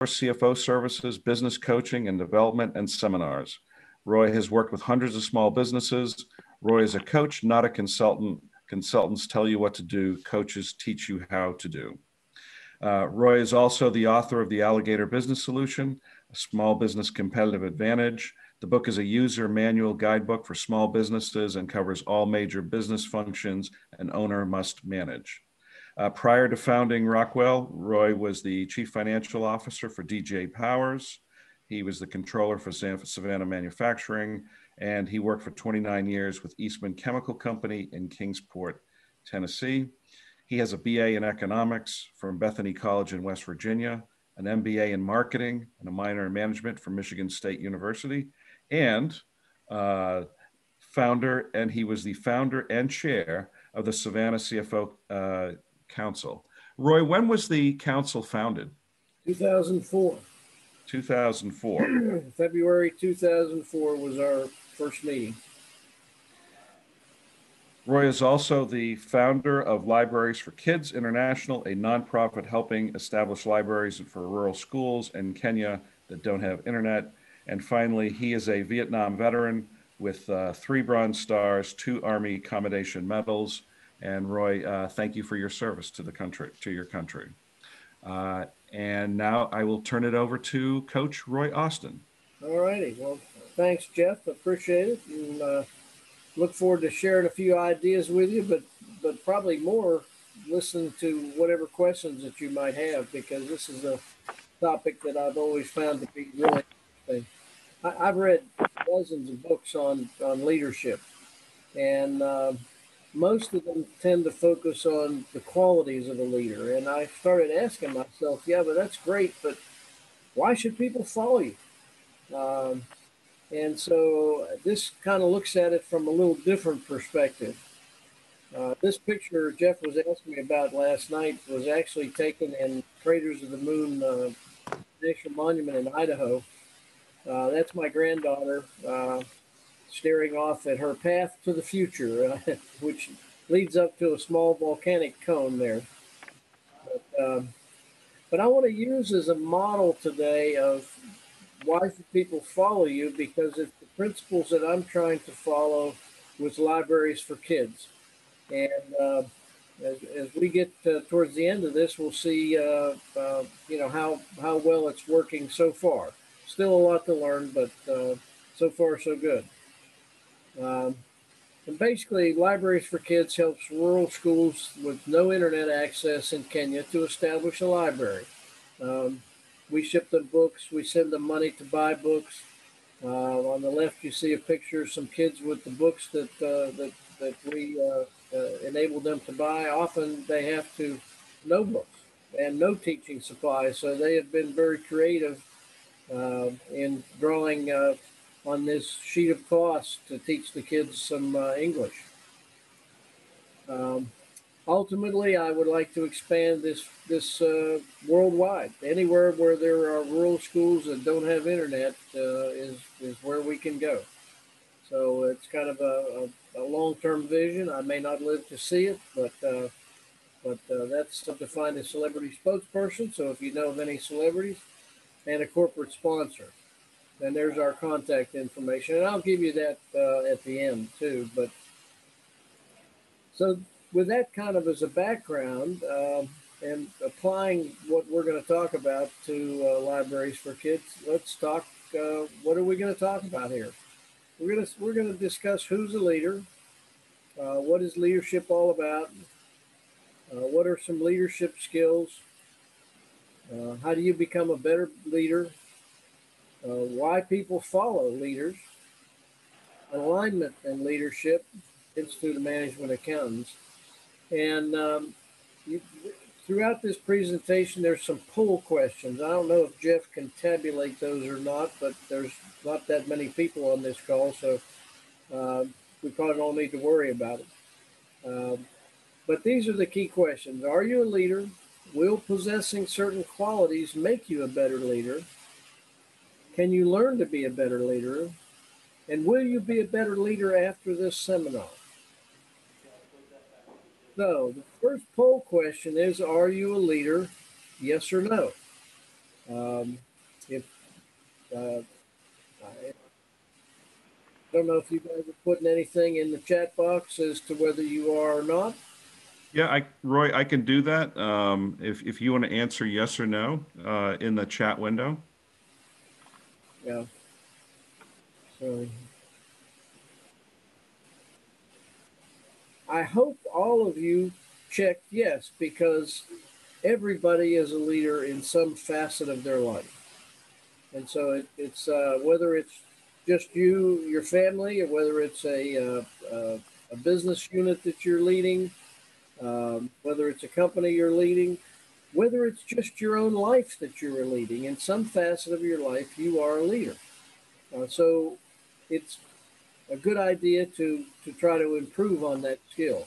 CFO services, business coaching and development, and seminars. Roy has worked with hundreds of small businesses. Roy is a coach, not a consultant. Consultants tell you what to do. Coaches teach you how to do. Roy is also the author of The Alligator Business Solution, a small business competitive advantage. The book is a user manual guidebook for small businesses and covers all major business functions an owner must manage. Prior to founding Rockwell, Roy was the chief financial officer for DJ Powers. He was the controller for Savannah Manufacturing, and he worked for 29 years with Eastman Chemical Company in Kingsport, Tennessee. He has a BA in economics from Bethany College in West Virginia, an MBA in marketing, and a minor in management from Michigan State University, and he was the founder and chair of the Savannah CFO Council. Roy, when was the council founded? 2004. 2004. February 2004 was our first meeting. Roy is also the founder of Libraries for Kids International, a nonprofit helping establish libraries for rural schools in Kenya that don't have internet. And finally, he is a Vietnam veteran with 3 Bronze Stars, 2 Army Commendation Medals. And Roy, thank you for your service to the country, to your country. And now I will turn it over to Coach Roy Austin. All righty. Well, thanks, Jeff. Appreciate it. And look forward to sharing a few ideas with you, but probably more listen to whatever questions that you might have, because this is a topic that I've always found to be really interesting. I've read dozens of books on leadership, and most of them tend to focus on the qualities of a leader. And I started asking myself, yeah, but that's great, but why should people follow you? And so this kind of looks at it from a little different perspective. This picture Jeff was asking me about last night was actually taken in Craters of the Moon National Monument in Idaho. That's my granddaughter staring off at her path to the future, which leads up to a small volcanic cone there. But I want to use as a model today of why should people follow you, because it's the principles that I'm trying to follow with Libraries for Kids. And as we get towards the end of this, we'll see how well it's working so far. Still a lot to learn, but so far so good. And basically, Libraries for Kids helps rural schools with no internet access in Kenya to establish a library. We ship them books. We send them money to buy books. On the left, you see a picture of some kids with the books that we enable them to buy. Often they have to no books and no teaching supplies, so they have been very creative in drawing on this sheet of cloth to teach the kids some English. Ultimately, I would like to expand this worldwide. Anywhere where there are rural schools that don't have internet is where we can go. So it's kind of a long-term vision. I may not live to see it, but that's to find a celebrity spokesperson. So if you know of any celebrities, and a corporate sponsor, then there's our contact information. And I'll give you that at the end too. But so with that kind of as a background and applying what we're going to talk about to Libraries for Kids, let's talk. What are we going to talk about here? We're going to discuss who's a leader, what is leadership all about, what are some leadership skills, how do you become a better leader, why people follow leaders, alignment and leadership, Institute of Management Accountants. And throughout this presentation, there's some poll questions. I don't know if Jeff can tabulate those or not, but there's not that many people on this call, so we probably don't need to worry about it. But these are the key questions. Are you a leader? Will possessing certain qualities make you a better leader? Can you learn to be a better leader? And will you be a better leader after this seminar? So the first poll question is, are you a leader? Yes or no? If I don't know if you guys are putting anything in the chat box as to whether you are or not. Yeah, Roy, I can do that. If you want to answer yes or no in the chat window. Yeah. So I hope all of you checked yes, because everybody is a leader in some facet of their life. And so it's whether it's just you, your family, or whether it's a business unit that you're leading, whether it's a company you're leading, whether it's just your own life that you're leading. In some facet of your life, you are a leader. So it's a good idea to try to improve on that skill.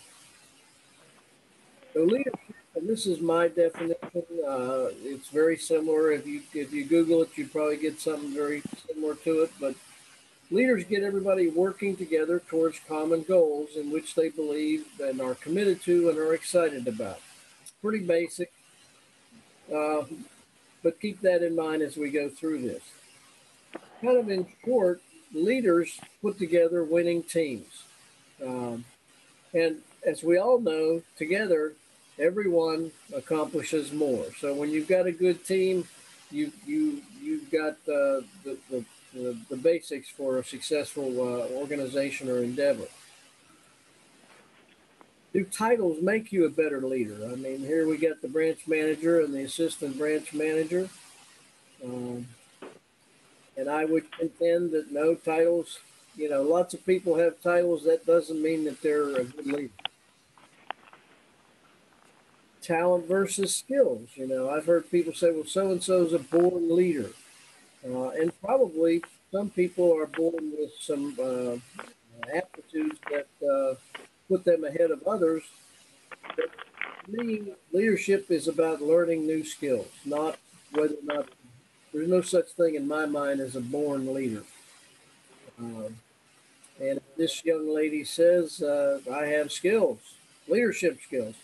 So leadership, and this is my definition. It's very similar. If you Google it, you probably get something very similar to it. But leaders get everybody working together towards common goals in which they believe and are committed to and are excited about. Pretty basic, uh, but keep that in mind as we go through this. Kind of in short, leaders put together winning teams. Um, And as we all know, together, everyone accomplishes more. So when you've got a good team, you've got the basics for a successful organization or endeavor. Do titles make you a better leader? I mean, here we got the branch manager and the assistant branch manager, um, and I would contend that no titles. You know, lots of people have titles. That doesn't mean that they're a good leader. Talent versus skills. You know, I've heard people say, well, so and so is a born leader. And probably some people are born with some aptitudes that put them ahead of others. But to me, leadership is about learning new skills, not whether or not there's no such thing in my mind as a born leader. Um, and this young lady says, I have skills, leadership skills.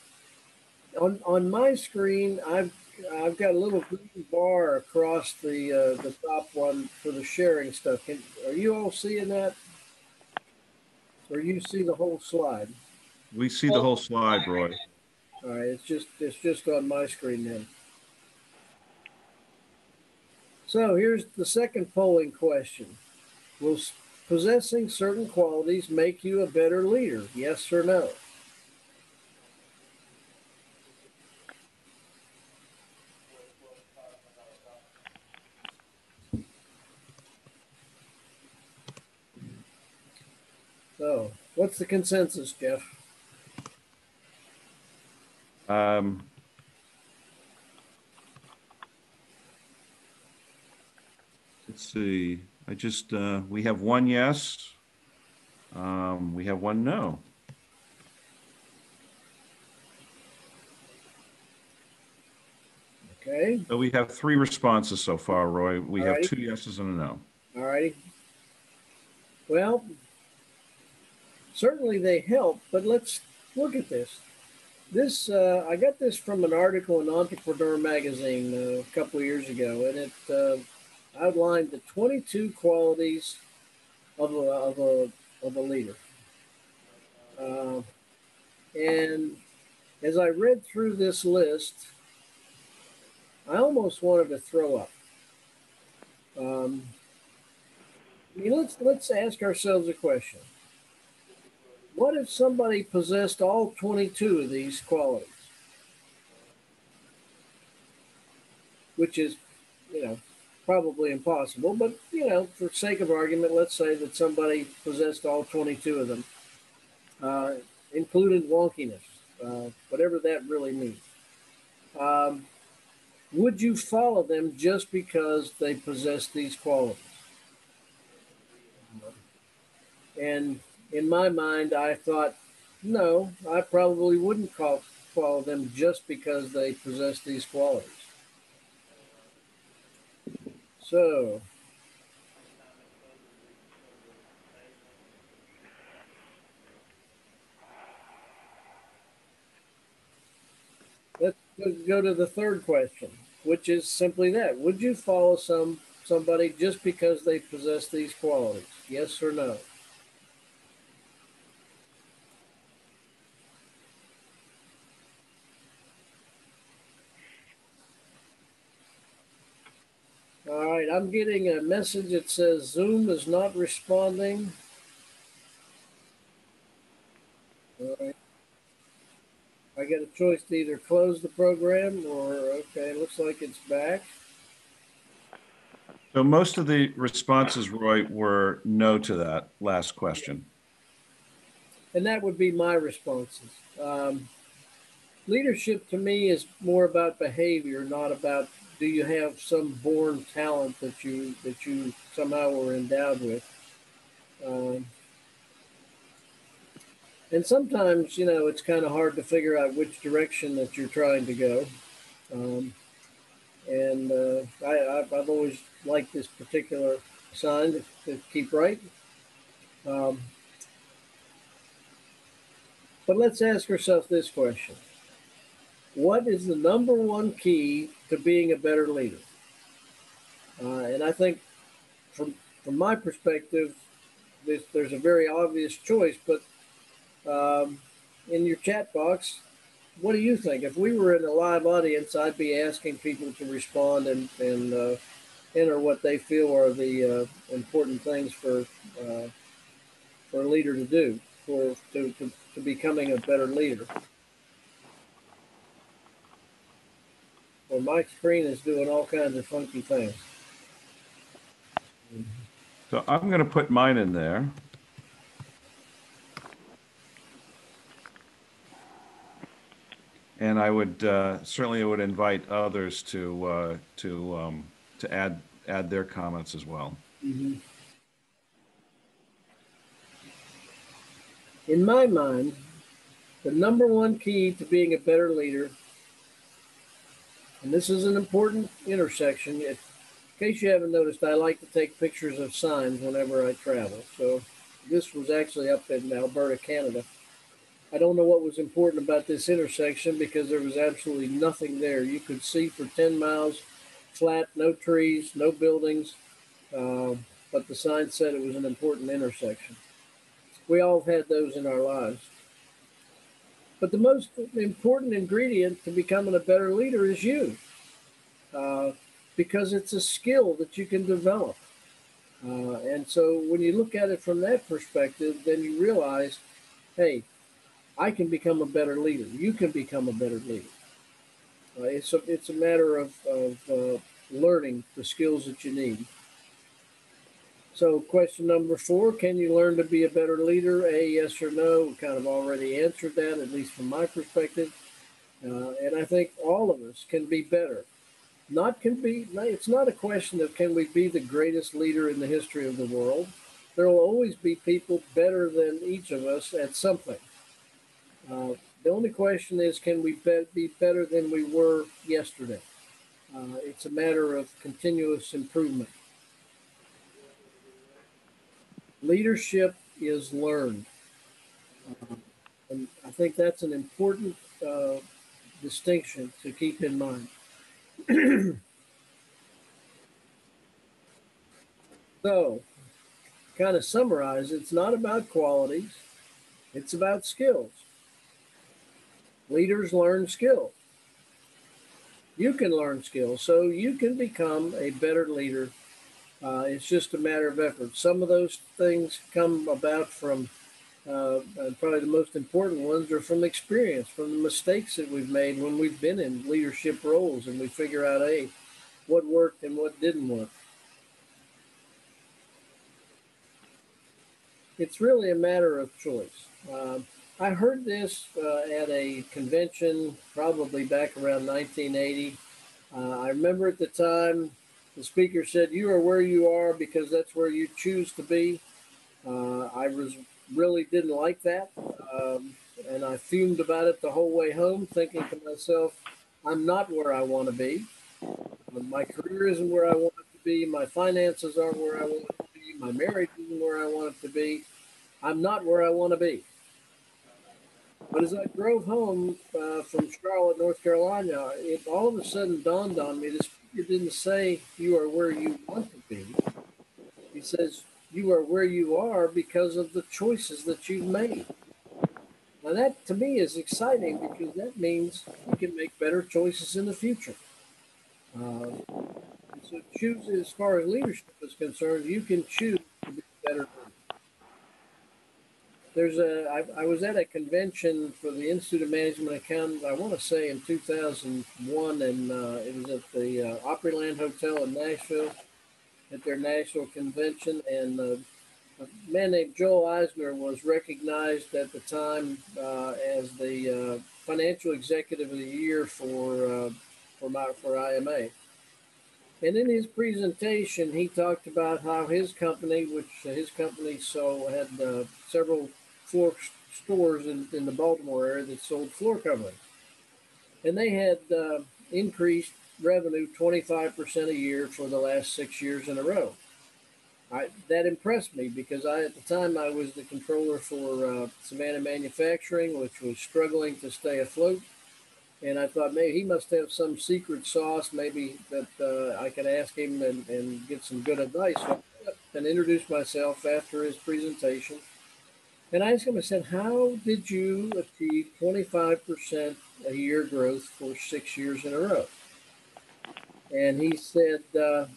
On my screen, I've got a little green bar across the top one for the sharing stuff. Are you all seeing that, or you see the whole slide? We see the whole slide, Roy. All right, it's just on my screen then. So here's the second polling question: Will possessing certain qualities make you a better leader? Yes or no? So what's the consensus, Jeff? Um, let's see. We have one yes. We have one no. Okay. So we have three responses so far, Roy. We have Alrighty. two yeses and a no. All righty. Well, certainly they help, but let's look at this. This I got this from an article in Entrepreneur magazine a couple of years ago, and it outlined the 22 qualities of a leader. Uh, and as I read through this list, I almost wanted to throw up. Um, I mean, let's ask ourselves a question: What if somebody possessed all 22 of these qualities? Which is, you know, probably impossible, but, for sake of argument, let's say that somebody possessed all 22 of them, uh, including wonkiness, whatever that really means. Um, would you follow them just because they possess these qualities? And in my mind, I thought, no, I probably wouldn't follow them just because they possess these qualities. So, let's go to the third question. which is simply that. Would you follow somebody just because they possess these qualities? Yes or no? All right, I'm getting a message that says Zoom is not responding. All right. I get a choice to either close the program or, okay, looks like it's back. So most of the responses, Roy, were no to that last question. And that would be my responses. Leadership to me is more about behavior, not about do you have some born talent that you somehow were endowed with. Um, and sometimes, it's kind of hard to figure out which direction that you're trying to go. Um, and I've always liked this particular sign to keep right. Um, but let's ask ourselves this question: what is the number one key to being a better leader? And I think from my perspective, there's a very obvious choice. But in your chat box, what do you think? If we were in a live audience, I'd be asking people to respond and enter what they feel are the important things for a leader to do to becoming a better leader. Well, my screen is doing all kinds of funky things. So I'm going to put mine in there. And I would certainly would invite others to add their comments as well. Mm-hmm. In my mind, the number one key to being a better leader, and this is an important intersection. In case you haven't noticed, I like to take pictures of signs whenever I travel. So this was actually up in Alberta, Canada. I don't know what was important about this intersection because there was absolutely nothing there. You could see for 10 miles flat, no trees, no buildings, but the sign said it was an important intersection. We all have had those in our lives. But the most important ingredient to becoming a better leader is you, uh, because it's a skill that you can develop. And so when you look at it from that perspective, then you realize, hey, I can become a better leader. You can become a better leader. It's a matter of learning the skills that you need. So, question number 4: can you learn to be a better leader? Yes or no? We kind of already answered that, at least from my perspective. And I think all of us can be better. It's not a question of can we be the greatest leader in the history of the world. There will always be people better than each of us at something. The only question is, can we be better than we were yesterday? It's a matter of continuous improvement. Leadership is learned. And I think that's an important distinction to keep in mind. So, kind of summarize, it's not about qualities, it's about skills. Leaders learn skills. You can learn skills, so you can become a better leader. It's just a matter of effort. Some of those things come about from, and probably the most important ones are from experience, from the mistakes that we've made when we've been in leadership roles and we figure out, hey, what worked and what didn't work. It's really a matter of choice. I heard this at a convention probably back around 1980. I remember at the time the speaker said, "You are where you are because that's where you choose to be." Really didn't like that, and I fumed about it the whole way home, thinking to myself, "I'm not where I want to be. My career isn't where I want it to be. My finances aren't where I want it to be. My marriage isn't where I want it to be. I'm not where I want to be." But as I drove home from Charlotte, North Carolina, it all of a sudden dawned on me this speaker didn't say you are where you want to be. He says you are where you are because of the choices that you've made. Now that to me is exciting because that means you can make better choices in the future. Uh, and so choose as far as leadership is concerned, you can choose to be a better leader. I was at a convention for the Institute of Management Accountants, I want to say in 2001, and it was at the Opryland Hotel in Nashville at their national convention. And a man named Joel Eisner was recognized at the time as the financial executive of the year for IMA. And in his presentation, he talked about how his company, had several floor stores in the Baltimore area that sold floor covering, and they had increased revenue 25% a year for the last 6 years in a row. That impressed me because at the time I was the controller for Savannah Manufacturing, which was struggling to stay afloat. And I thought maybe he must have some secret sauce, maybe that I could ask him and get some good advice. So I went up and introduced myself after his presentation. And I asked him, I said, how did you achieve 25% a year growth for 6 years in a row? And he said, and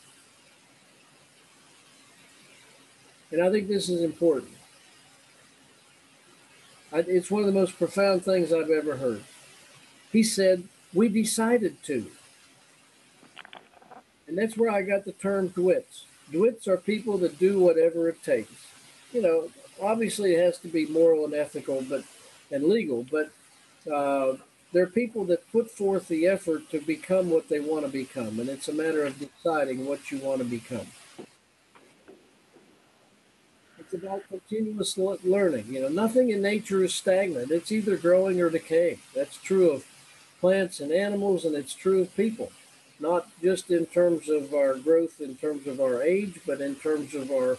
I think this is important. It's one of the most profound things I've ever heard. He said, we decided to. And that's where I got the term DWITs. DWITs are people that do whatever it takes. You know, obviously it has to be moral and ethical and legal, but they're people that put forth the effort to become what they want to become. And it's a matter of deciding what you want to become. It's about continuous learning. You know, nothing in nature is stagnant. It's either growing or decaying. That's true of plants and animals, and it's true of people, not just in terms of our growth, in terms of our age, but in terms of our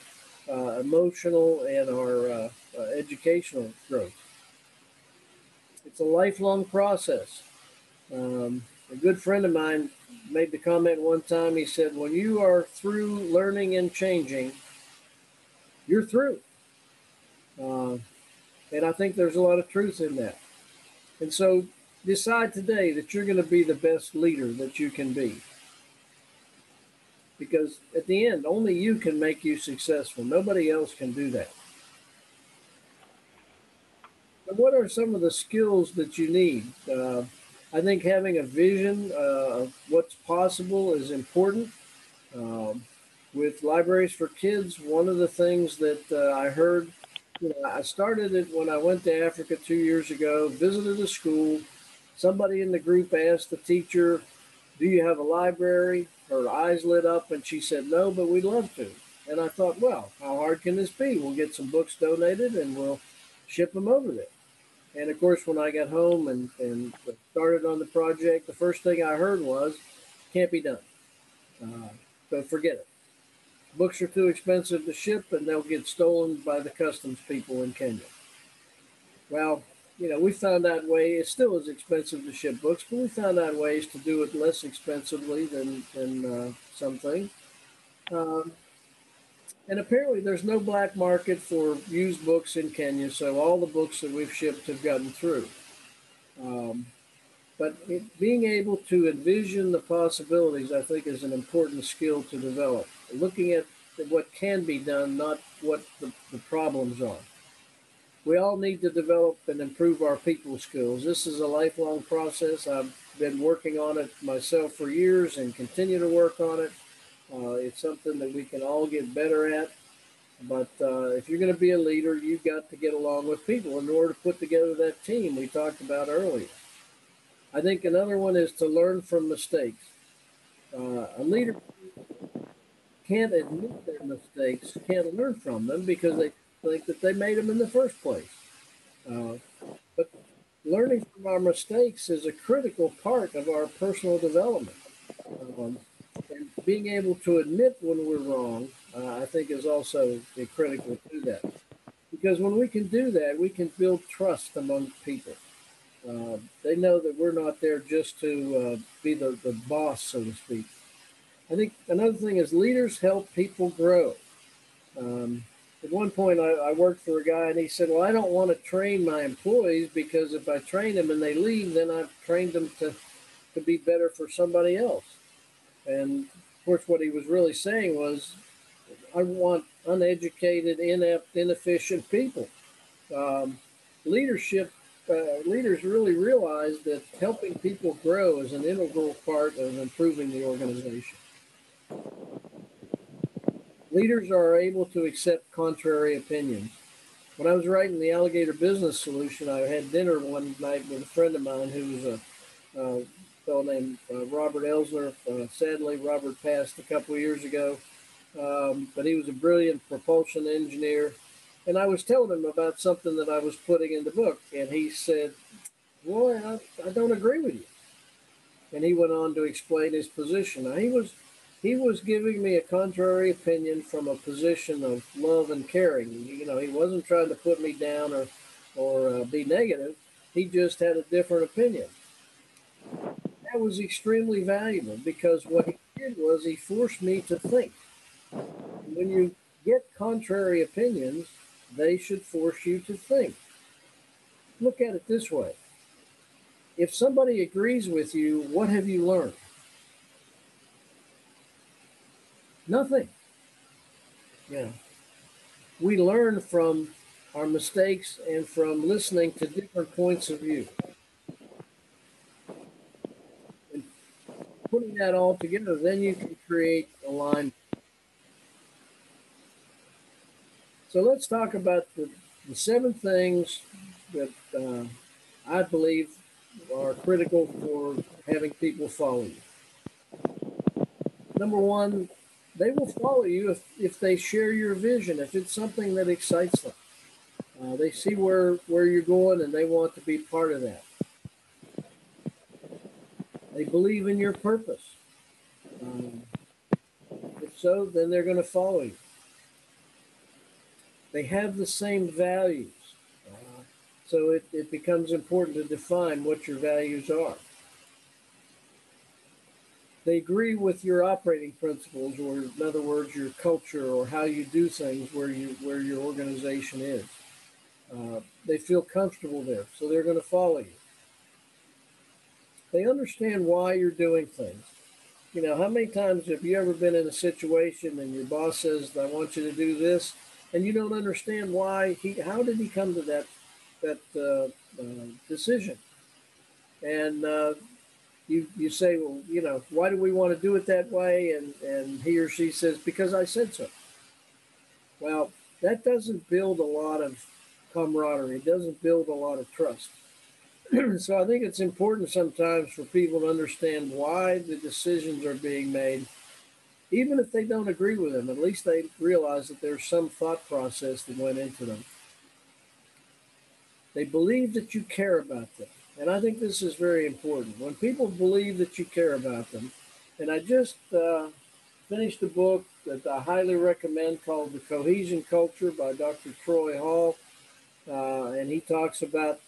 emotional and our educational growth. It's a lifelong process. A good friend of mine made the comment one time. He said, when you are through learning and changing, you're through. And I think there's a lot of truth in that. And so decide today that you're going to be the best leader that you can be. Because at the end, only you can make you successful. Nobody else can do that. But what are some of the skills that you need? I think having a vision of what's possible is important. With Libraries for Kids, one of the things that I heard, I started it when I went to Africa 2 years ago, visited a school. Somebody in the group asked the teacher, do you have a library? Her eyes lit up and she said, no, but we'd love to. And I thought, well, how hard can this be? We'll get some books donated and we'll ship them over there. And of course, when I got home and started on the project, the first thing I heard was, can't be done. So forget it. Books are too expensive to ship and they'll get stolen by the customs people in Kenya. Well, we found out it still is expensive to ship books, but we found out ways to do it less expensively than some things. And apparently there's no black market for used books in Kenya, so all the books that we've shipped have gotten through. But being able to envision the possibilities, I think, is an important skill to develop. Looking at what can be done, not what the problems are. We all need to develop and improve our people skills. This is a lifelong process. I've been working on it myself for years and continue to work on it. It's something that we can all get better at. But if you're going to be a leader, you've got to get along with people in order to put together that team we talked about earlier. I think another one is to learn from mistakes. A leader can't admit their mistakes, can't learn from them because they think that they made them in the first place. But learning from our mistakes is a critical part of our personal development. And being able to admit when we're wrong, I think, is also critical to that. Because when we can do that, we can build trust among people. They know that we're not there just to be the boss, so to speak. I think another thing is leaders help people grow. Um, at one point, I worked for a guy, and he said, "Well, I don't want to train my employees because if I train them and they leave, then I've trained them to be better for somebody else." And of course, what he was really saying was, I want uneducated, inept, inefficient people. Um, leadership Leaders really realize that helping people grow is an integral part of improving the organization. Leaders are able to accept contrary opinions. When I was writing the Alligator Business Solution, I had dinner one night with a friend of mine who was a fellow named Robert Elsner. Sadly, Robert passed a couple of years ago, but he was a brilliant propulsion engineer. And I was telling him about something that I was putting in the book, and he said, "Boy, I don't agree with you." And he went on to explain his position. Now, he was giving me a contrary opinion from a position of love and caring. You know, he wasn't trying to put me down or be negative. He just had a different opinion. That was extremely valuable because what he did was he forced me to think. And when you get contrary opinions, they should force you to think. Look at it this way. If somebody agrees with you, what have you learned? Nothing. Yeah. We learn from our mistakes and from listening to different points of view. And putting that all together, then you can create alignment. So let's talk about the seven things that I believe are critical for having people follow you. Number one, they will follow you if they share your vision, if it's something that excites them. They see where you're going and they want to be part of that. They believe in your purpose. Um, if so, then they're going to follow you. They have the same values. So it becomes important to define what your values are. They agree with your operating principles, or in other words, your culture or how you do things where your organization is. They feel comfortable there, so they're going to follow you. They understand why you're doing things. You know, how many times have you ever been in a situation and your boss says, "I want you to do this," and you don't understand how did he come to that decision? And you say, "Well, you know, why do we want to do it that way?" And he or she says, "Because I said so." Well, that doesn't build a lot of camaraderie. It doesn't build a lot of trust. So I think it's important sometimes for people to understand why the decisions are being made, even if they don't agree with them. At least they realize that there's some thought process that went into them. They believe that you care about them. And I think this is very important. When people believe that you care about them, and I just finished a book that I highly recommend called The Cohesion Culture by Dr. Troy Hall. And he talks about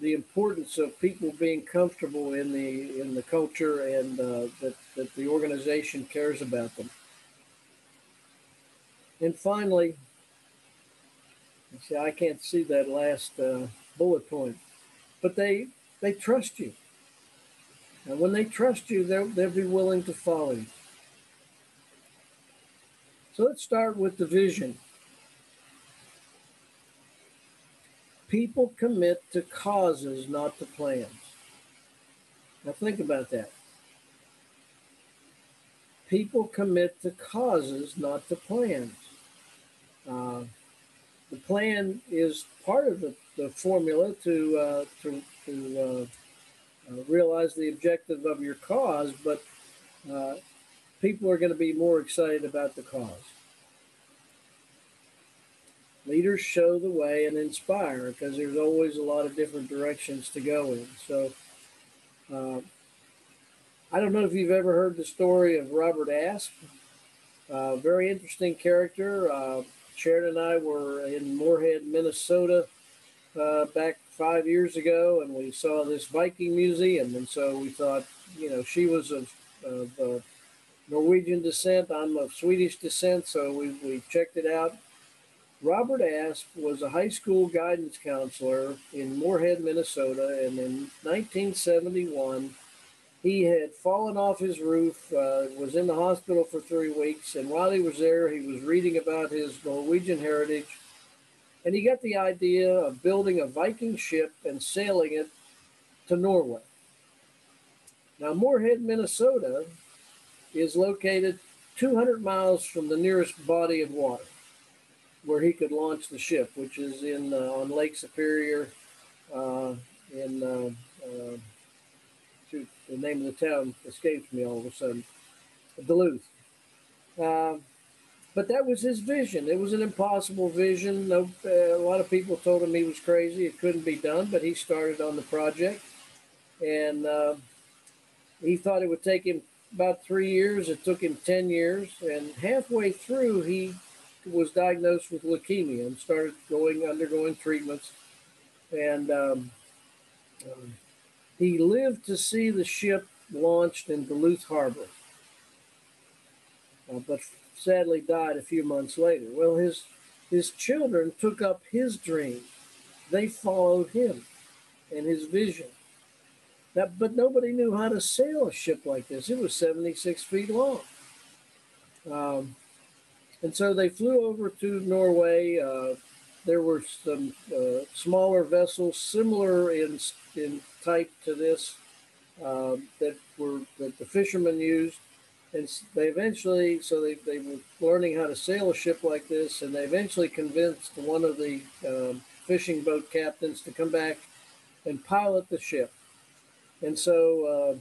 the importance of people being comfortable in the culture and that the organization cares about them. And finally, see, I can't see that last bullet point, but they trust you, and when they trust you, they'll be willing to follow you. So let's start with the vision. People commit to causes, not to plans. Now think about that. People commit to causes, not to plans. Uh, the plan is part of the formula to realize the objective of your cause, but uh, people are going to be more excited about the cause. Leaders show the way and inspire because there's always a lot of different directions to go in. So uh, I don't know if you've ever heard the story of Robert Asp. Very interesting character. Sharon and I were in Moorhead, Minnesota, back 5 years ago, and we saw this Viking museum, and so we thought, she was of Norwegian descent. I'm of Swedish descent, so we checked it out. Robert Asp was a high school guidance counselor in Moorhead, Minnesota, and in 1971, he had fallen off his roof, was in the hospital for 3 weeks, and while he was there, he was reading about his Norwegian heritage, and he got the idea of building a Viking ship and sailing it to Norway. Now, Moorhead, Minnesota is located 200 miles from the nearest body of water where he could launch the ship, which is on Lake Superior shoot, the name of the town escapes me all of a sudden, Duluth. But that was his vision. It was an impossible vision. No, a lot of people told him he was crazy. It couldn't be done, but he started on the project. And he thought it would take him about 3 years. It took him 10 years. And halfway through, he was diagnosed with leukemia and started undergoing treatments. And he lived to see the ship launched in Duluth Harbor, but sadly died a few months later. Well, his children took up his dream. They followed him and his vision. But nobody knew how to sail a ship like this. It was 76 feet long. And so they flew over to Norway. There were some smaller vessels similar in type to this that the fishermen used, and they were learning how to sail a ship like this, and they eventually convinced one of the fishing boat captains to come back and pilot the ship. And so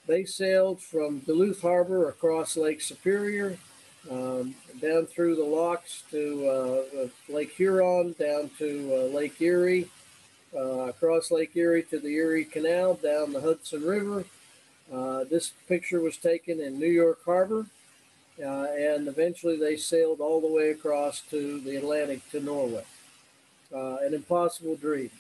they sailed from Duluth Harbor across Lake Superior, down through the locks to Lake Huron, down to Lake Erie, across Lake Erie to the Erie Canal, down the Hudson River. This picture was taken in New York Harbor, and eventually they sailed all the way across to the Atlantic to Norway. An impossible dream.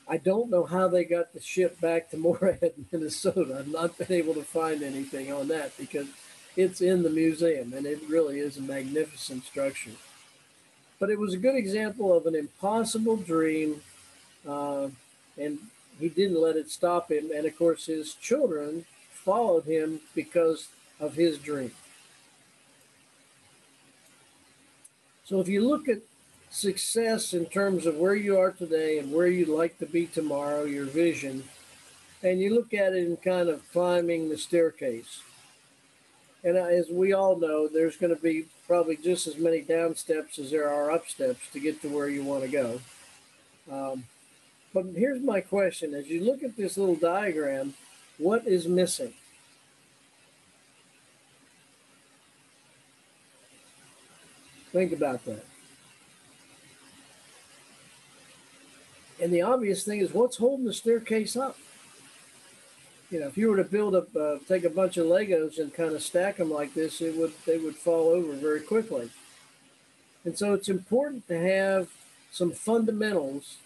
I don't know how they got the ship back to Moorhead, Minnesota. I've not been able to find anything on that because it's in the museum, and it really is a magnificent structure. But it was a good example of an impossible dream, and he didn't let it stop him. And of course, his children followed him because of his dream. So if you look at success in terms of where you are today and where you'd like to be tomorrow, your vision, and you look at it in kind of climbing the staircase. And as we all know, there's going to be probably just as many down steps as there are up steps to get to where you want to go. But here's my question. As you look at this little diagram, what is missing? Think about that. And the obvious thing is, what's holding the staircase up? If you were to take a bunch of Legos and kind of stack them like this, they would fall over very quickly. And so it's important to have some fundamentals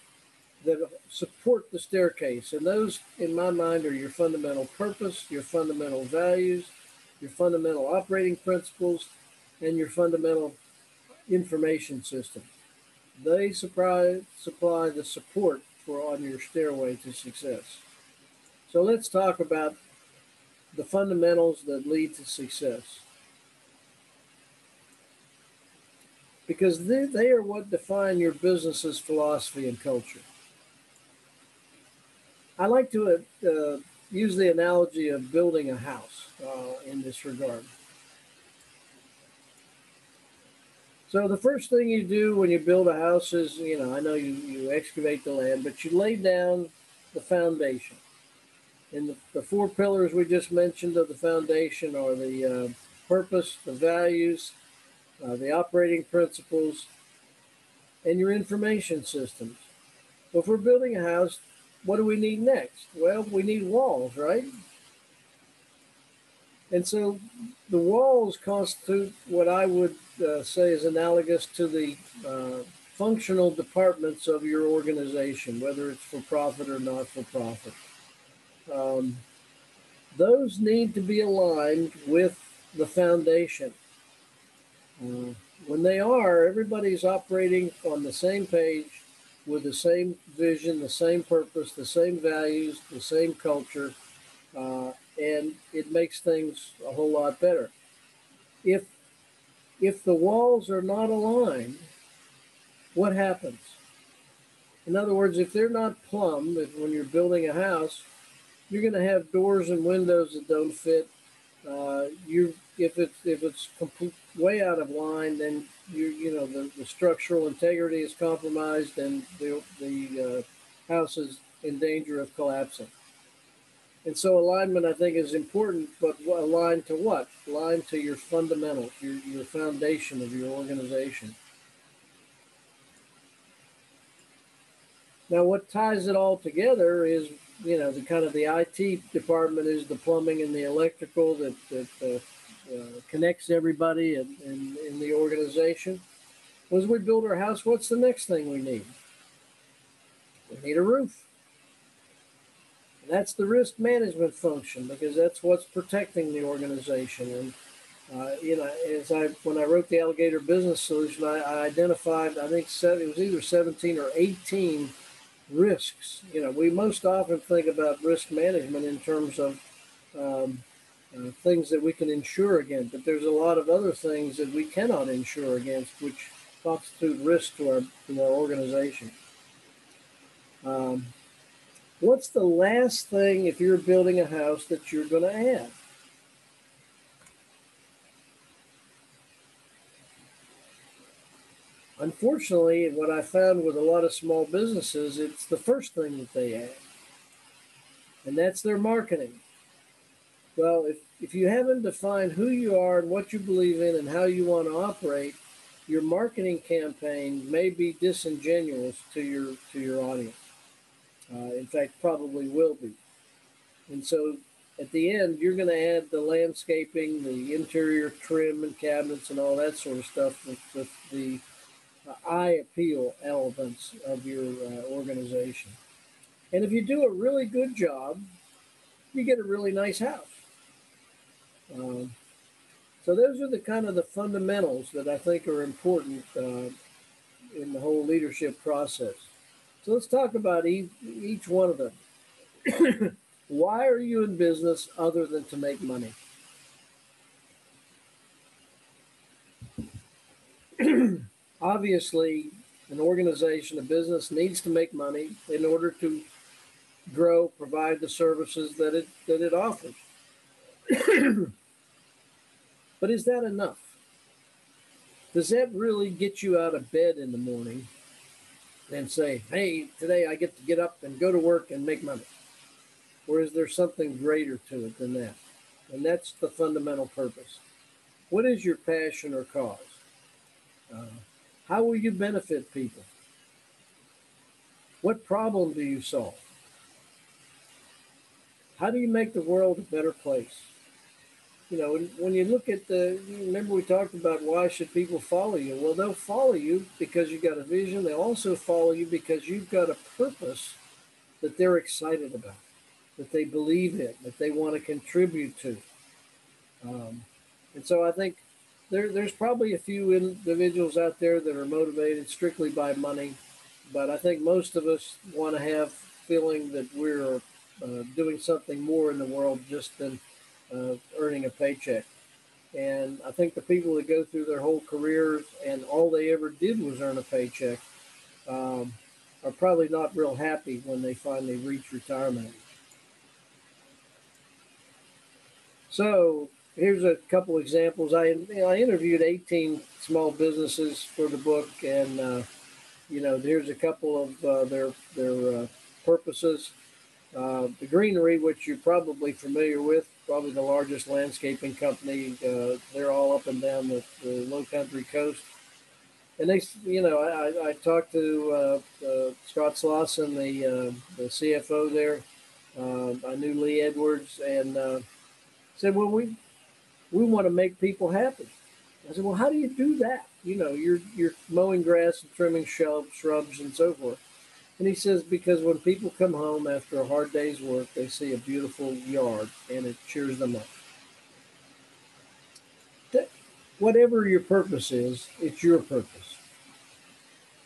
that support the staircase. And those, in my mind, are your fundamental purpose, your fundamental values, your fundamental operating principles, and your fundamental information system. They supply the support on your stairway to success. So let's talk about the fundamentals that lead to success. Because they are what define your business's philosophy and culture. I like to use the analogy of building a house in this regard. So the first thing you do when you build a house is, I know you excavate the land, but you lay down the foundation. And the four pillars we just mentioned of the foundation are the purpose, the values, the operating principles, and your information systems. Well, if we're building a house, what do we need next? Well, we need walls, right? And so the walls constitute what I would say is analogous to the functional departments of your organization, whether it's for profit or not for profit. Um, those need to be aligned with the foundation. Uh, when they are, everybody's operating on the same page with the same vision, the same purpose, the same values, the same culture, and it makes things a whole lot better. If if the walls are not aligned, what happens? In other words, if they're not plumbed, if when you're building a house, you're going to have doors and windows that don't fit. You if it's complete, way out of line, then the structural integrity is compromised, and the house is in danger of collapsing. And so alignment, I think, is important, but aligned to what? Aligned to your fundamentals, your foundation of your organization. Now, what ties it all together is, the kind of the IT department is the plumbing and the electrical that connects everybody in the organization. As we build our house, what's the next thing we need? We need a roof. And that's the risk management function, because that's what's protecting the organization. And when I wrote the Alligator Business Solution, I identified, I think it was either 17 or 18 risks. We most often think about risk management in terms of things that we can insure against, but there's a lot of other things that we cannot insure against, which constitute risk to our organization. What's the last thing, if you're building a house, that you're going to add? Unfortunately, what I found with a lot of small businesses, it's the first thing that they add, and that's their marketing. Well, if you haven't defined who you are and what you believe in and how you want to operate, your marketing campaign may be disingenuous to your audience. In fact, probably will be. And so at the end, you're going to add the landscaping, the interior trim and cabinets and all that sort of stuff with the eye appeal elements of your organization. And if you do a really good job, you get a really nice house. So those are the kind of the fundamentals that I think are important in the whole leadership process. So let's talk about each one of them. Why are you in business other than to make money? Obviously, an organization, a business needs to make money in order to grow, provide the services that it offers. But is that enough? Does that really get you out of bed in the morning and say, hey, today I get to get up and go to work and make money? Or is there something greater to it than that? And that's the fundamental purpose. What is your passion or cause? How will you benefit people? What problem do you solve? How do you make the world a better place? When you look at remember we talked about why should people follow you? Well, they'll follow you because you've got a vision. They'll also follow you because you've got a purpose that they're excited about, that they believe in, that they want to contribute to. And so I think there's probably a few individuals out there that are motivated strictly by money, but I think most of us want to have feeling that we're doing something more in the world just than earning a paycheck. And I think the people that go through their whole careers and all they ever did was earn a paycheck are probably not real happy when they finally reach retirement. So here's a couple examples. I interviewed 18 small businesses for the book, and here's a couple of their purposes. The Greenery, which you're probably familiar with, probably the largest landscaping company. They're all up and down the low country coast. And I talked to Scott Slauson, the CFO there. I knew Lee Edwards, and said, well, we want to make people happy. I said, well, how do you do that? You know, you're mowing grass and trimming shrubs and so forth. And he says, because when people come home after a hard day's work, they see a beautiful yard and it cheers them up. That, whatever your purpose is, it's your purpose.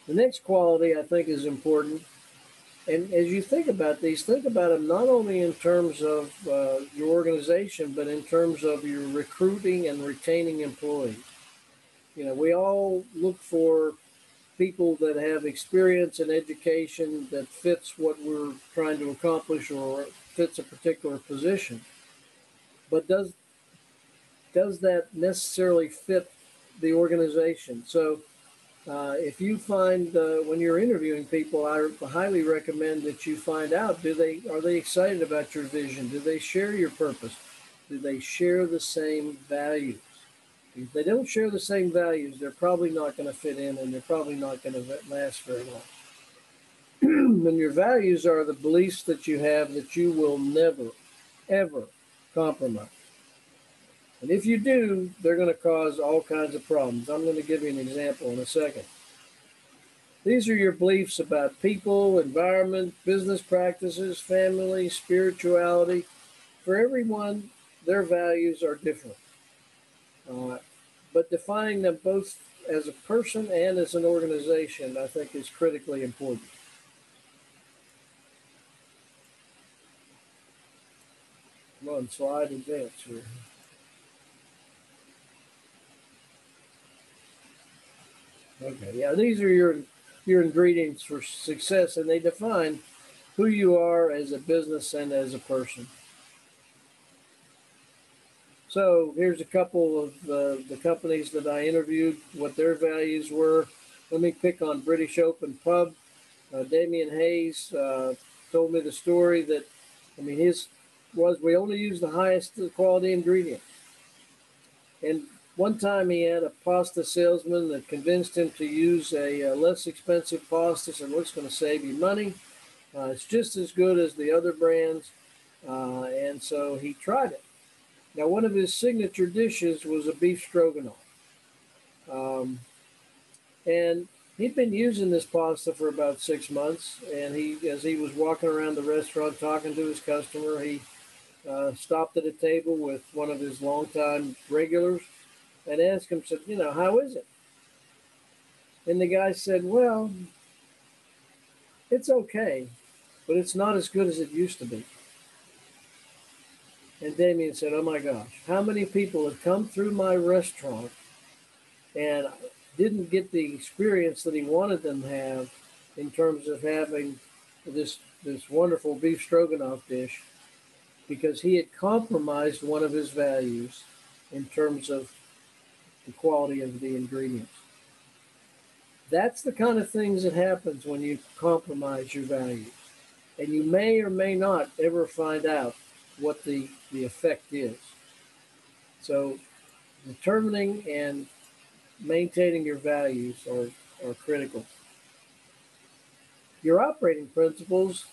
The next quality I think is important. And as you think about these, think about them not only in terms of your organization, but in terms of your recruiting and retaining employees. You know, we all look for people that have experience and education that fits what we're trying to accomplish or fits a particular position. But does that necessarily fit the organization? So if you find when you're interviewing people, I highly recommend that you find out: are they excited about your vision? Do they share your purpose? Do they share the same values? If they don't share the same values, they're probably not going to fit in, and they're probably not going to last very long. And your values are the beliefs that you have that you will never, ever compromise. And if you do, they're going to cause all kinds of problems. I'm going to give you an example in a second. These are your beliefs about people, environment, business practices, family, spirituality. For everyone, their values are different. Uh, but defining them both as a person and as an organization, I think, is critically important. Come on, slide advance here. Okay, yeah, these are your ingredients for success, and they define who you are as a business and as a person. So here's a couple of the companies that I interviewed, what their values were. Let me pick on British Open Pub. Damien Hayes told me the story that, I mean, his was we only use the highest quality ingredient. And one time he had a pasta salesman that convinced him to use a less expensive pasta. Said, "Well, it's going to save you money. It's just as good as the other brands." And so he tried it. Now, one of his signature dishes was a beef stroganoff. Um, and he'd been using this pasta for about 6 months. And as he was walking around the restaurant talking to his customer, he stopped at a table with one of his longtime regulars and asked him, said, how is it? And the guy said, well, it's okay, but it's not as good as it used to be. And Damien said, oh my gosh, how many people have come through my restaurant and didn't get the experience that he wanted them to have in terms of having this wonderful beef stroganoff dish because he had compromised one of his values in terms of the quality of the ingredients. That's the kind of things that happens when you compromise your values. And you may or may not ever find out what the effect is. So determining and maintaining your values are critical. Your operating principles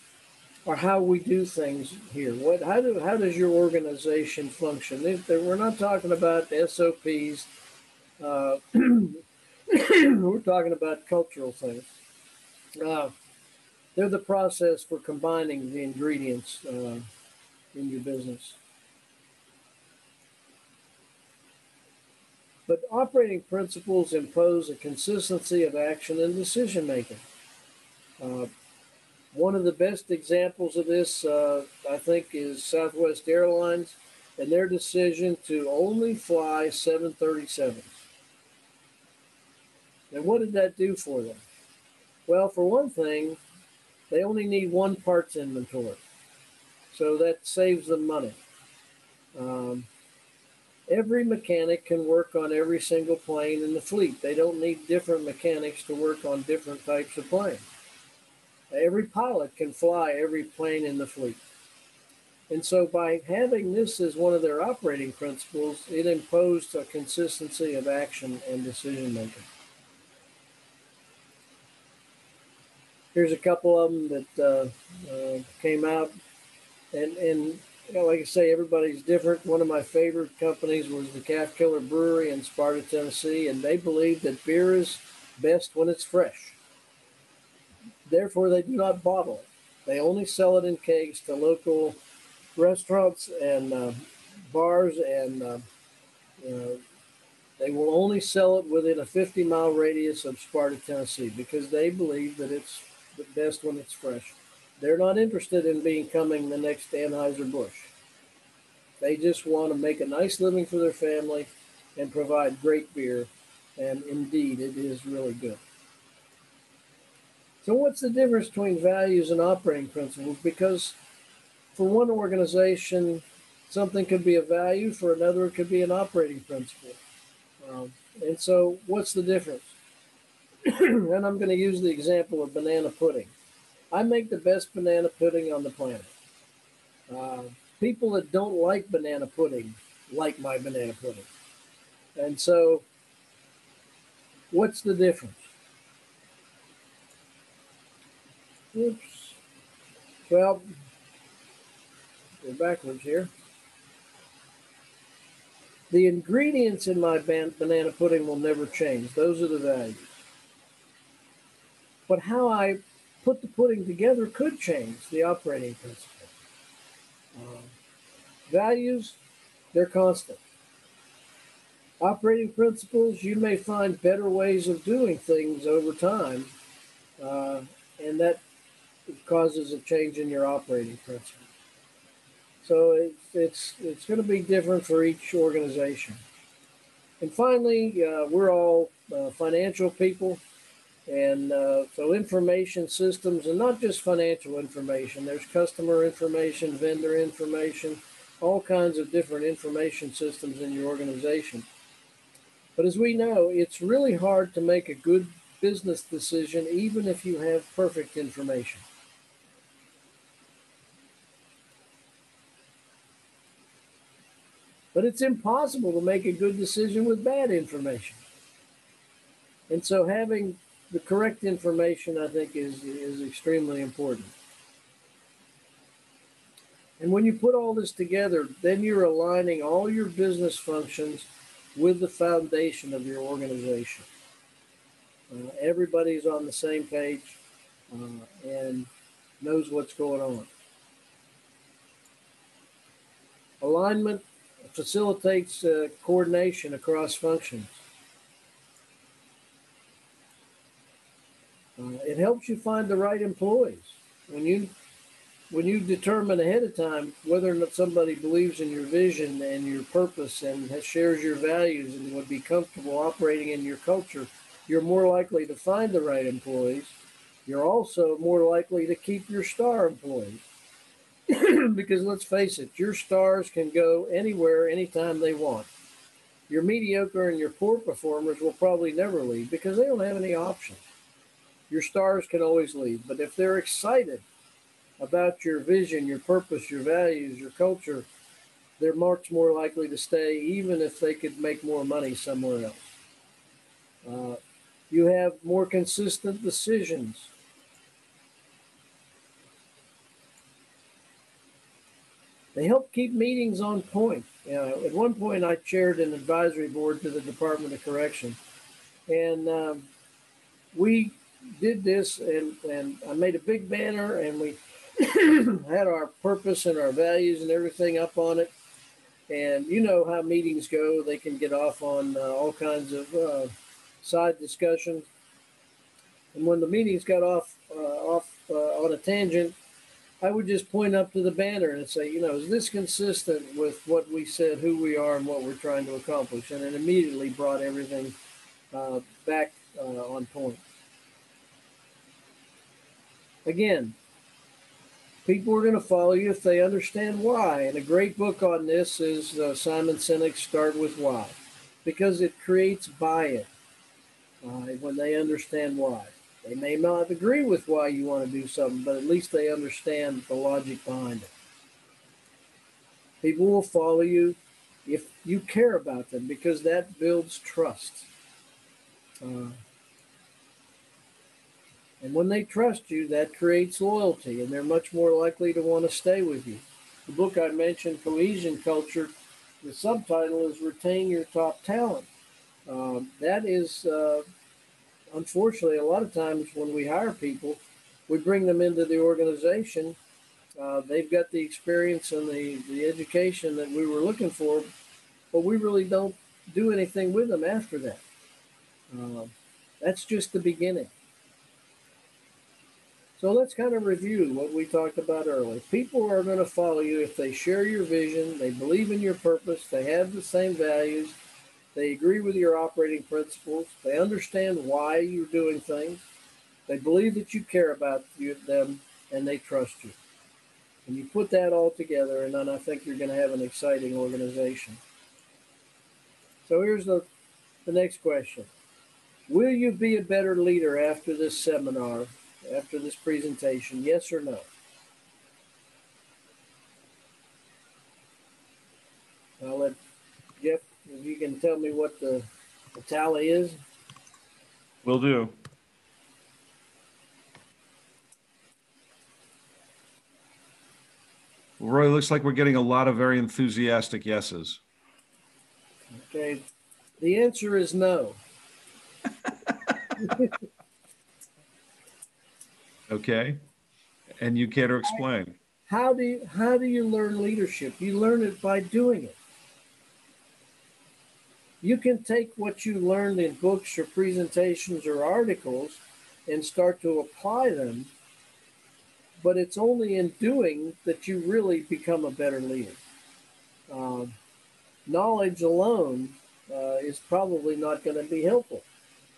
are how we do things here. How does your organization function? We're not talking about SOPs. We're talking about cultural things. They're the process for combining the ingredients in your business. But operating principles impose a consistency of action and decision making. One of the best examples of this, I think, is Southwest Airlines and their decision to only fly 737s. And what did that do for them? Well, for one thing, they only need one parts inventory. So that saves them money. Every mechanic can work on every single plane in the fleet. They don't need different mechanics to work on different types of planes. Every pilot can fly every plane in the fleet. And so by having this as one of their operating principles, it imposed a consistency of action and decision making. Here's a couple of them that came out. And like I say, everybody's different. One of my favorite companies was the Calf Killer Brewery in Sparta, Tennessee, and they believe that beer is best when it's fresh. Therefore, they do not bottle it. They only sell it in kegs to local restaurants and bars, and uh, they will only sell it within a 50-mile radius of Sparta, Tennessee, because they believe that it's the best when it's fresh. They're not interested in becoming the next Anheuser-Busch. They just want to make a nice living for their family and provide great beer. And indeed, it is really good. So, what's the difference between values and operating principles? Because for one organization, something could be a value, for another, it could be an operating principle. And so, what's the difference? And I'm going to use the example of banana pudding. I make the best banana pudding on the planet. Uh, People that don't like banana pudding like my banana pudding. And so, what's the difference? Oops. Well, we're backwards here. The ingredients in my banana pudding will never change. Those are the values. But how I put the pudding together could change the operating principle. Uh, Values, they're constant. Operating principles, you may find better ways of doing things over time, uh, and that causes a change in your operating principle. So it's going to be different for each organization. And finally, we're all financial people, and so information systems, and not just financial information. There's customer information, vendor information, all kinds of different information systems in your organization. But as we know, it's really hard to make a good business decision even if you have perfect information. But it's impossible to make a good decision with bad information. And so having the correct information, I think, is extremely important. And when you put all this together, then you're aligning all your business functions with the foundation of your organization. Everybody's on the same page and knows what's going on. Alignment facilitates coordination across functions. It helps you find the right employees. When you determine ahead of time whether or not somebody believes in your vision and your purpose and shares your values and would be comfortable operating in your culture, you're more likely to find the right employees. You're also more likely to keep your star employees. Because let's face it, your stars can go anywhere, anytime they want. Your mediocre and your poor performers will probably never leave because they don't have any options. Your stars can always leave, but if they're excited about your vision, your purpose, your values, your culture, they're much more likely to stay, even if they could make more money somewhere else. You have more consistent decisions. They help keep meetings on point. At one point, I chaired an advisory board to the Department of Correction, and we did this, and I made a big banner, and we had our purpose and our values and everything up on it. And you know how meetings go; they can get off on all kinds of side discussions. And when the meetings got off on a tangent, I would just point up to the banner and say, is this consistent with what we said, who we are, and what we're trying to accomplish? And it immediately brought everything back on point. Again, people are going to follow you if they understand why. And a great book on this is Simon Sinek's Start With Why, because it creates buy-in when they understand why. They may not agree with why you want to do something, but at least they understand the logic behind it. People will follow you if you care about them because that builds trust. And when they trust you, that creates loyalty, and they're much more likely to want to stay with you. The book I mentioned, Cohesion Culture, the subtitle is Retain Your Top Talent. That is, unfortunately, a lot of times when we hire people, we bring them into the organization. They've got the experience and the education that we were looking for, but we really don't do anything with them after that. Uh, that's just the beginning. So let's kind of review what we talked about earlier. People are going to follow you if they share your vision, they believe in your purpose, they have the same values, they agree with your operating principles, they understand why you're doing things, they believe that you care about them, and they trust you. And you put that all together, and then I think you're going to have an exciting organization. So here's the next question. Will you be a better leader after this seminar, after this presentation? Yes or no? I'll let Jeff, if you can tell me what the tally is. Will do. Roy, looks like we're getting a lot of very enthusiastic yeses. Okay. The answer is no. Okay. And you care to explain? How do you learn leadership? You learn it by doing it. You can take what you learned in books or presentations or articles and start to apply them, but it's only in doing that you really become a better leader. Um, Knowledge alone is probably not going to be helpful.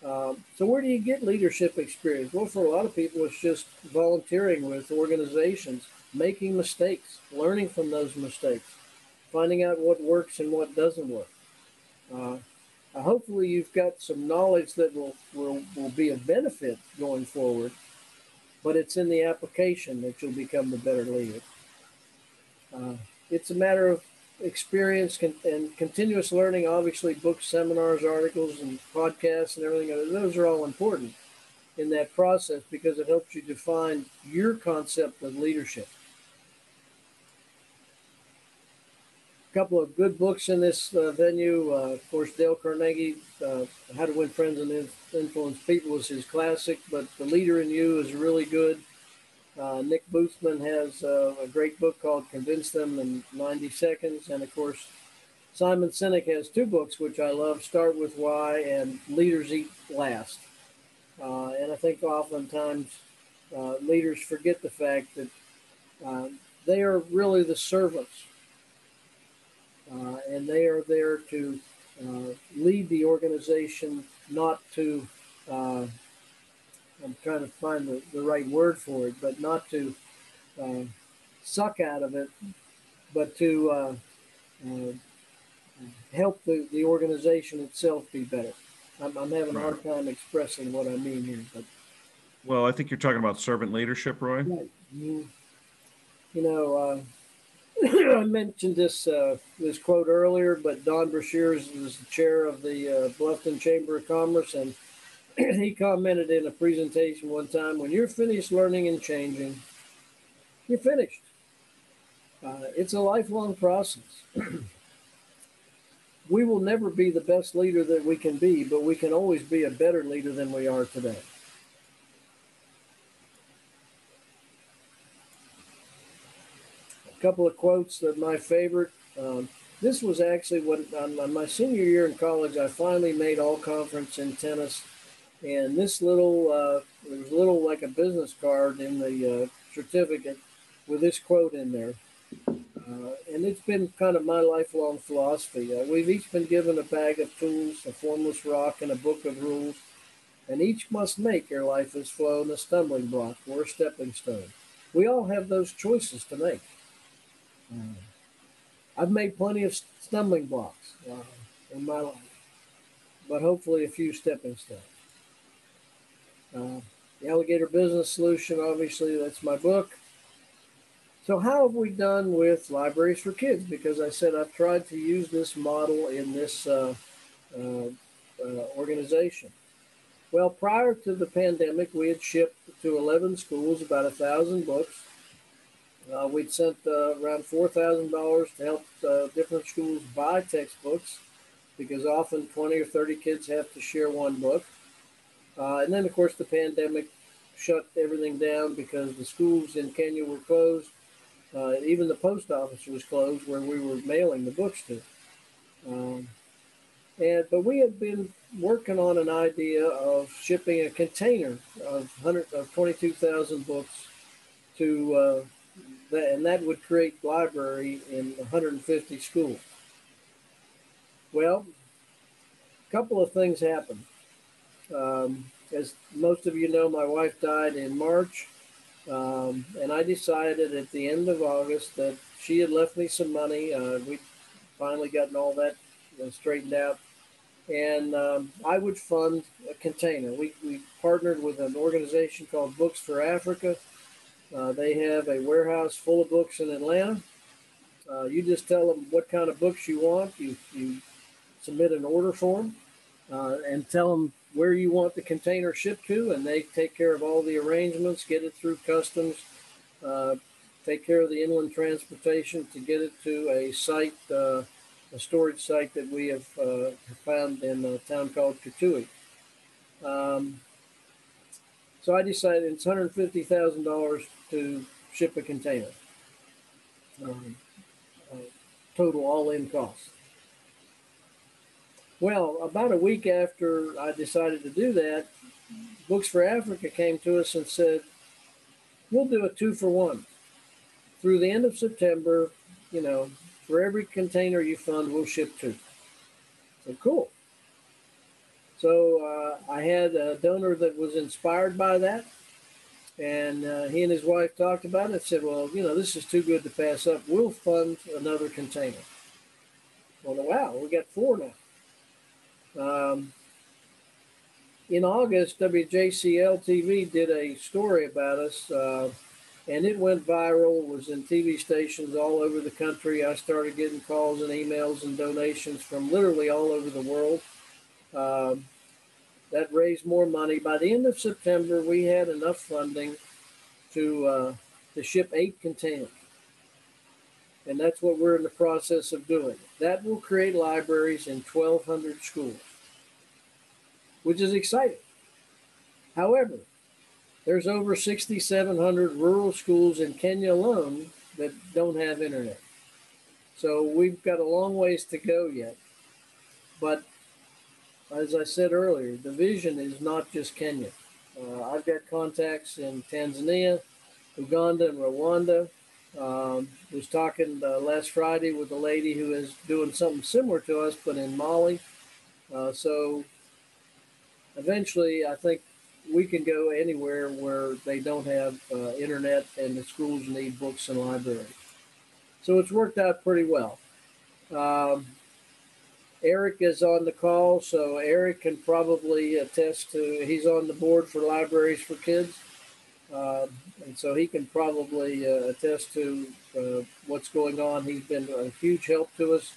So where do you get leadership experience? Well, for a lot of people, it's just volunteering with organizations, making mistakes, learning from those mistakes, finding out what works and what doesn't work. Uh, Hopefully, you've got some knowledge that will be a benefit going forward, but it's in the application that you'll become the better leader. It's a matter of experience and continuous learning. Obviously, books, seminars, articles, and podcasts and everything, those are all important in that process because it helps you define your concept of leadership. A couple of good books in this venue. Of course, Dale Carnegie, How to Win Friends and Influence People is his classic, but The Leader in You is really good. Nick Boothman has a great book called Convince Them in 90 Seconds. And of course, Simon Sinek has two books, which I love, Start With Why and Leaders Eat Last. And I think oftentimes leaders forget the fact that they are really the servants. And they are there to lead the organization, not to I'm trying to find the right word for it, but not to suck out of it, but to uh, help the organization itself be better. I'm having a hard time expressing what I mean here, but well, I think you're talking about servant leadership, Roy. right. You know, I mentioned this quote earlier, but Don Brashears is the chair of the Bluffton Chamber of Commerce, and he commented in a presentation one time, when you're finished learning and changing, you're finished. It's a lifelong process. We will never be the best leader that we can be, but we can always be a better leader than we are today. A couple of quotes that my favorite. This was actually when on my senior year in college, I finally made all conference in tennis. And this little, there was a little like a business card in the certificate with this quote in there. And it's been kind of my lifelong philosophy. We've each been given a bag of tools, a formless rock, and a book of rules, and each must make ere life has flown a stumbling block or a stepping stone. We all have those choices to make. I've made plenty of stumbling blocks in my life, but hopefully a few stepping stones. The Alligator Business Solution, obviously, that's my book. So how have we done with Libraries for Kids? Because I said I've tried to use this model in this organization. Well, prior to the pandemic, we had shipped to 11 schools about 1,000 books. We'd sent around $4,000 to help different schools buy textbooks because often 20 or 30 kids have to share one book. And then, of course, the pandemic shut everything down because the schools in Kenya were closed. Even the post office was closed where we were mailing the books to. But we had been working on an idea of shipping a container of 22,000 books to and that would create library in 150 schools. Well, a couple of things happened. As most of you know, my wife died in March, and I decided at the end of August that she had left me some money. We'd finally gotten all that straightened out, and I would fund a container. We partnered with an organization called Books for Africa. They have a warehouse full of books in Atlanta. You just tell them what kind of books you want. You submit an order form and tell them where you want the container shipped to, and they take care of all the arrangements, get it through customs, take care of the inland transportation to get it to a site, a storage site that we have found in a town called Kitui. So I decided it's $150,000 to ship a container, total all-in cost. Well, about a week after I decided to do that, Books for Africa came to us and said, we'll do a 2-for-1. Through the end of September, for every container you fund, we'll ship 2. So cool. So I had a donor that was inspired by that, and he and his wife talked about it and said, well, this is too good to pass up. We'll fund another container. Well, wow, we got 4 now. In August, WJCL TV did a story about us, and it went viral. It was in TV stations all over the country. I started getting calls and emails and donations from literally all over the world. That raised more money. By the end of September, we had enough funding to ship 8 containers. And that's what we're in the process of doing. That will create libraries in 1,200 schools, which is exciting. However, there's over 6,700 rural schools in Kenya alone that don't have internet. So we've got a long ways to go yet. But as I said earlier, the vision is not just Kenya. I've got contacts in Tanzania, Uganda, and Rwanda. Was talking last Friday with a lady who is doing something similar to us, but in Mali. So eventually, I think we can go anywhere where they don't have internet and the schools need books and libraries. So it's worked out pretty well. Eric is on the call, so Eric can probably attest to, he's on the board for Libraries for Kids. And so he can probably attest to what's going on. He's been a huge help to us,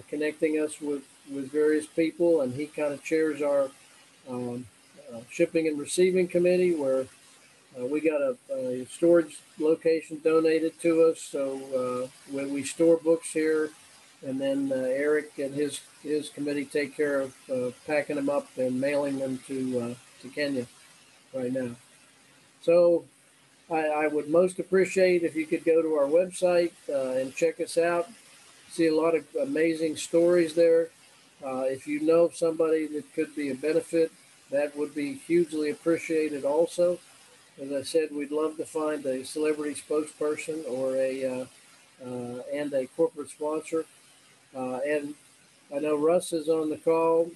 connecting us with various people, and he kind of chairs our shipping and receiving committee, where we got a storage location donated to us. So when we store books here, and then Eric and his committee take care of packing them up and mailing them to Kenya right now. So I would most appreciate if you could go to our website and check us out. See a lot of amazing stories there. If you know somebody that could be a benefit, that would be hugely appreciated also. As I said, we'd love to find a celebrity spokesperson or and a corporate sponsor. And I know Russ is on the call.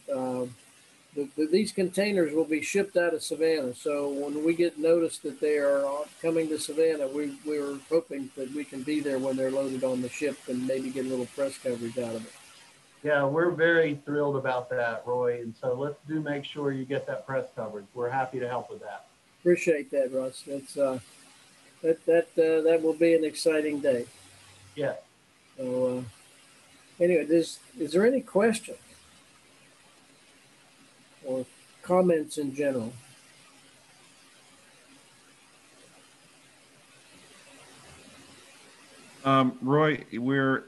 These containers will be shipped out of Savannah. So when we get notice that they are coming to Savannah, we're hoping that we can be there when they're loaded on the ship and maybe get a little press coverage out of it. Yeah, we're very thrilled about that, Roy. And so let's make sure you get that press coverage. We're happy to help with that. Appreciate that, Russ. That's that will be an exciting day. Yeah. So anyway, is there any questions or comments in general? Roy, we're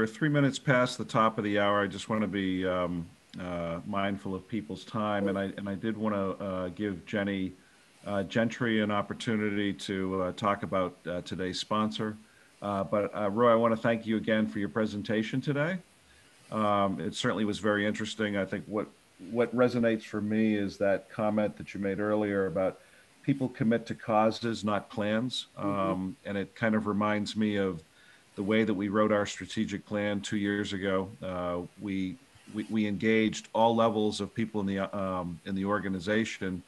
3 minutes past the top of the hour. I just want to be mindful of people's time, and I did want to give Jenny Gentry an opportunity to talk about today's sponsor. But Roy, I want to thank you again for your presentation today. It certainly was very interesting. I think what resonates for me is that comment that you made earlier about people commit to causes, not plans. And it kind of reminds me of the way that we wrote our strategic plan 2 years ago. We engaged all levels of people in the organization,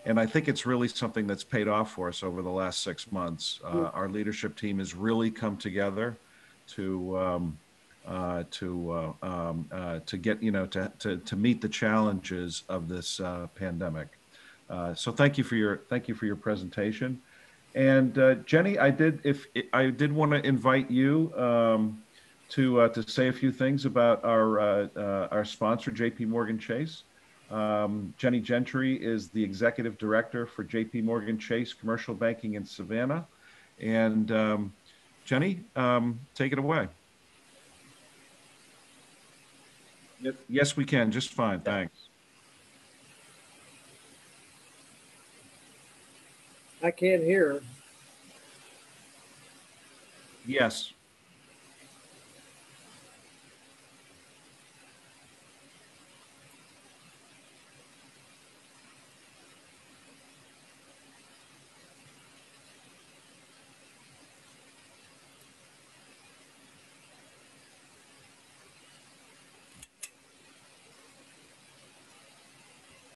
and I think it's really something that's paid off for us over the last 6 months. Our leadership team has really come together to to get to meet the challenges of this pandemic. So thank you for your presentation. And Jenny, I did want to invite you to say a few things about our sponsor, J.P. Morgan Chase. Jenny Gentry is the executive director for J.P. Morgan Chase Commercial Banking in Savannah. And Jenny, take it away. Yes, we can. Just fine. Thanks. I can't hear. Yes.